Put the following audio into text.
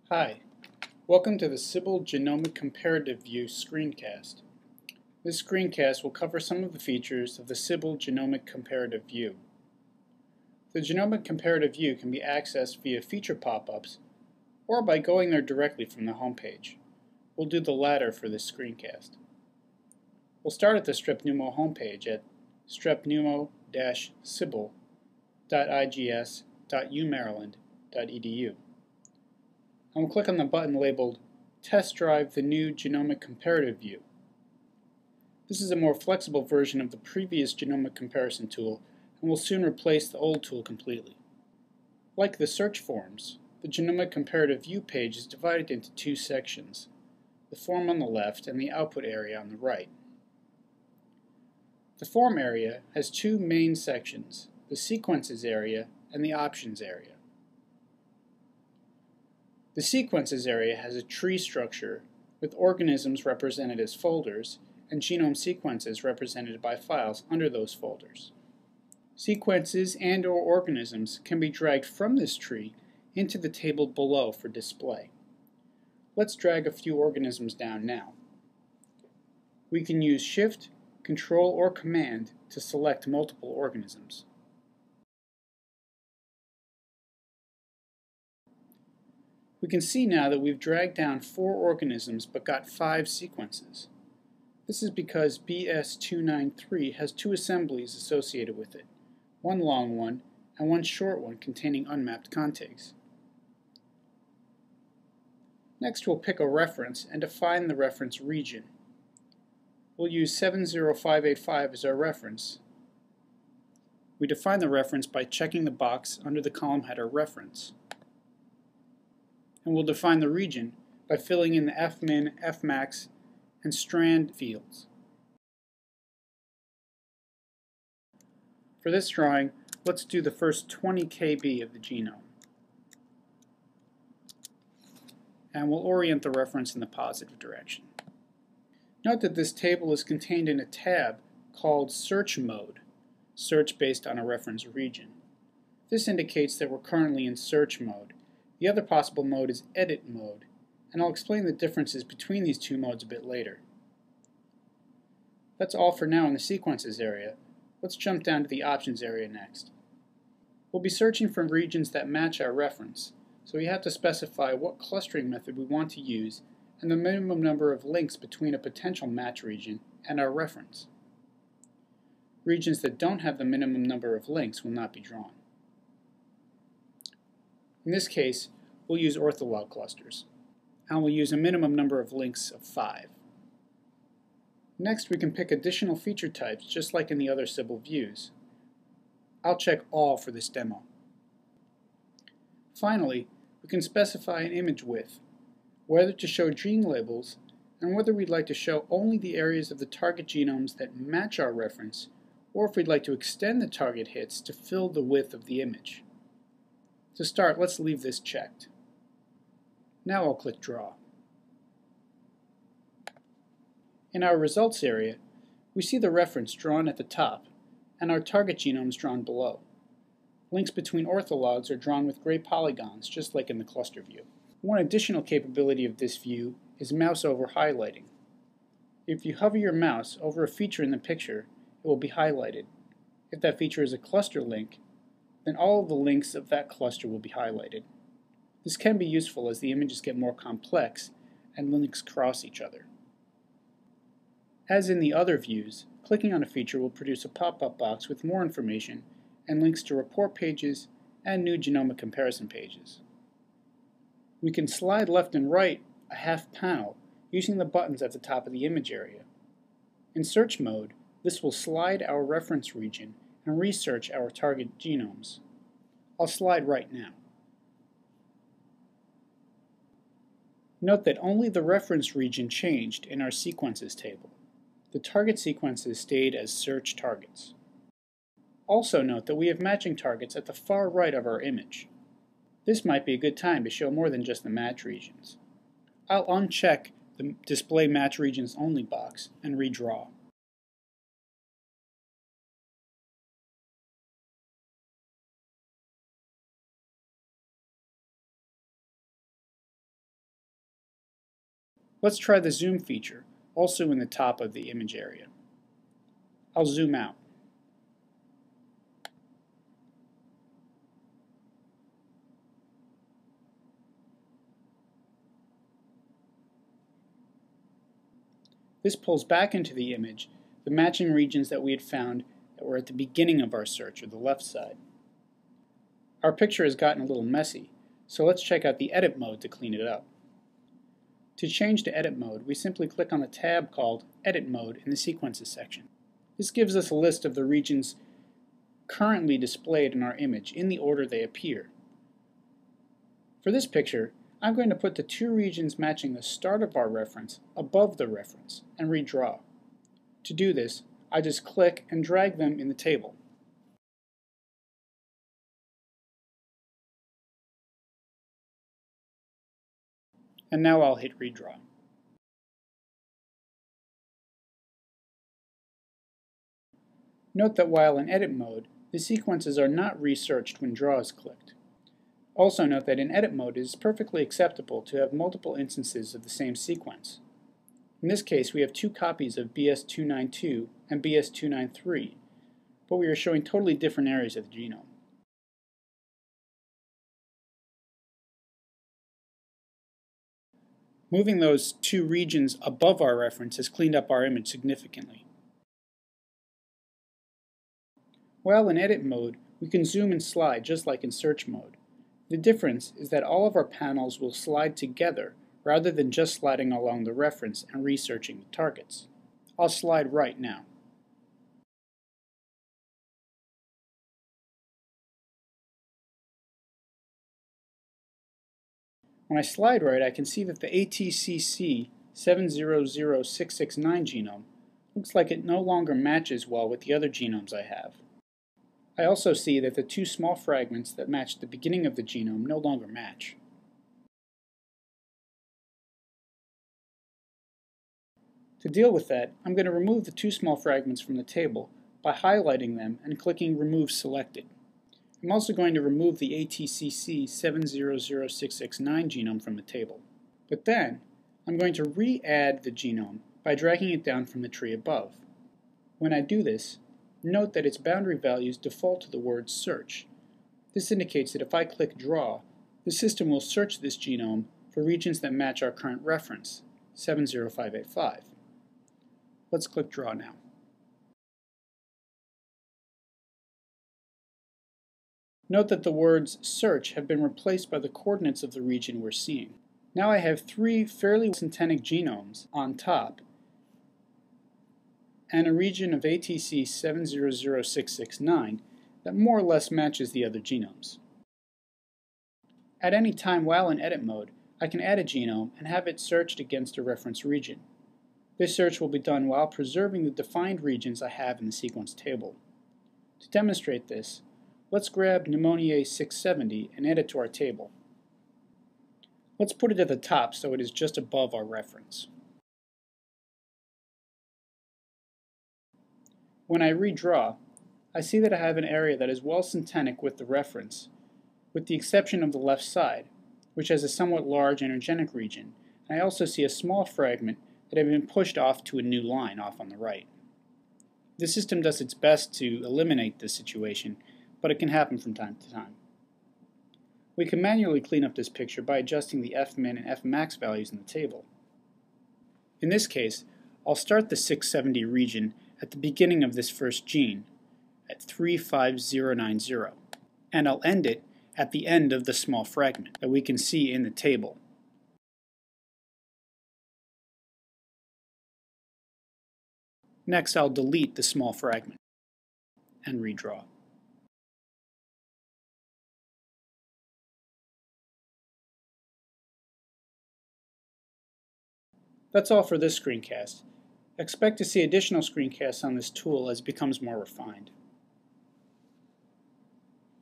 Hi, welcome to the Sybil Genomic Comparative View screencast. This screencast will cover some of the features of the Sybil Genomic Comparative View. The Genomic Comparative View can be accessed via feature pop-ups or by going there directly from the homepage. We'll do the latter for this screencast. We'll start at the Strep Pneumo homepage at strepneumo-sybil.igs.umaryland.edu. And we'll click on the button labeled Test Drive the new Genomic Comparative View. This is a more flexible version of the previous genomic comparison tool and will soon replace the old tool completely. Like the search forms, the Genomic Comparative View page is divided into two sections, the form on the left and the output area on the right. The form area has two main sections, the sequences area and the options area. The sequences area has a tree structure with organisms represented as folders and genome sequences represented by files under those folders. Sequences and/or organisms can be dragged from this tree into the table below for display. Let's drag a few organisms down now. We can use Shift, Control, or Command to select multiple organisms. We can see now that we've dragged down 4 organisms but got 5 sequences. This is because BS293 has 2 assemblies associated with it, one long one and one short one containing unmapped contigs. Next we'll pick a reference and define the reference region. We'll use 70585 as our reference. We define the reference by checking the box under the column header Reference. And we'll define the region by filling in the fmin, fmax, and strand fields. For this drawing, let's do the first 20 kb of the genome. And we'll orient the reference in the positive direction. Note that this table is contained in a tab called Search Mode, search based on a reference region. This indicates that we're currently in search mode. The other possible mode is Edit mode, and I'll explain the differences between these two modes a bit later. That's all for now in the sequences area. Let's jump down to the options area next. We'll be searching for regions that match our reference, so we have to specify what clustering method we want to use and the minimum number of links between a potential match region and our reference. Regions that don't have the minimum number of links will not be drawn. In this case, we'll use ortholog clusters, and we'll use a minimum number of links of 5. Next, we can pick additional feature types just like in the other Sybil views. I'll check all for this demo. Finally, we can specify an image width, whether to show gene labels, and whether we'd like to show only the areas of the target genomes that match our reference, or if we'd like to extend the target hits to fill the width of the image. To start, let's leave this checked. Now I'll click Draw. In our results area, we see the reference drawn at the top and our target genomes drawn below. Links between orthologs are drawn with gray polygons, just like in the cluster view. One additional capability of this view is mouse over highlighting. If you hover your mouse over a feature in the picture, it will be highlighted. If that feature is a cluster link, then all of the links of that cluster will be highlighted. This can be useful as the images get more complex and links cross each other. As in the other views, clicking on a feature will produce a pop-up box with more information and links to report pages and new genomic comparison pages. We can slide left and right a half panel using the buttons at the top of the image area. In search mode, this will slide our reference region and research our target genomes. I'll slide right now. Note that only the reference region changed in our sequences table. The target sequences stayed as search targets. Also note that we have matching targets at the far right of our image. This might be a good time to show more than just the match regions. I'll uncheck the Display Match Regions Only box and redraw. Let's try the zoom feature, also in the top of the image area. I'll zoom out. This pulls back into the image the matching regions that we had found that were at the beginning of our search, or the left side. Our picture has gotten a little messy, so let's check out the Edit mode to clean it up. To change to Edit mode, we simply click on the tab called Edit mode in the Sequences section. This gives us a list of the regions currently displayed in our image in the order they appear. For this picture, I'm going to put the two regions matching the start of our reference above the reference and redraw. To do this, I just click and drag them in the table. And now I'll hit redraw. Note that while in edit mode, the sequences are not researched when draw is clicked. Also note that in edit mode it is perfectly acceptable to have multiple instances of the same sequence. In this case we have two copies of BS292 and BS293, but we are showing totally different areas of the genome. Moving those two regions above our reference has cleaned up our image significantly. While in edit mode, we can zoom and slide just like in search mode. The difference is that all of our panels will slide together rather than just sliding along the reference and researching the targets. I'll slide right now. When I slide right, I can see that the ATCC 700669 genome looks like it no longer matches well with the other genomes I have. I also see that the two small fragments that match the beginning of the genome no longer match. To deal with that, I'm going to remove the two small fragments from the table by highlighting them and clicking Remove Selected. I'm also going to remove the ATCC 700669 genome from the table. But then, I'm going to re-add the genome by dragging it down from the tree above. When I do this, note that its boundary values default to the word search. This indicates that if I click Draw, the system will search this genome for regions that match our current reference, 70585. Let's click Draw now. Note that the words search have been replaced by the coordinates of the region we're seeing. Now I have three fairly syntenic genomes on top and a region of ATC 700669 that more or less matches the other genomes. At any time while in edit mode, I can add a genome and have it searched against a reference region. This search will be done while preserving the defined regions I have in the sequence table. To demonstrate this, let's grab Pneumoniae 670 and add it to our table. Let's put it at the top so it is just above our reference. When I redraw, I see that I have an area that is well syntenic with the reference, with the exception of the left side, which has a somewhat large intergenic region, and I also see a small fragment that had been pushed off to a new line off on the right. The system does its best to eliminate this situation, but it can happen from time to time. We can manually clean up this picture by adjusting the Fmin and Fmax values in the table. In this case, I'll start the 670 region at the beginning of this first gene, at 35090, and I'll end it at the end of the small fragment that we can see in the table. Next, I'll delete the small fragment and redraw. That's all for this screencast. Expect to see additional screencasts on this tool as it becomes more refined.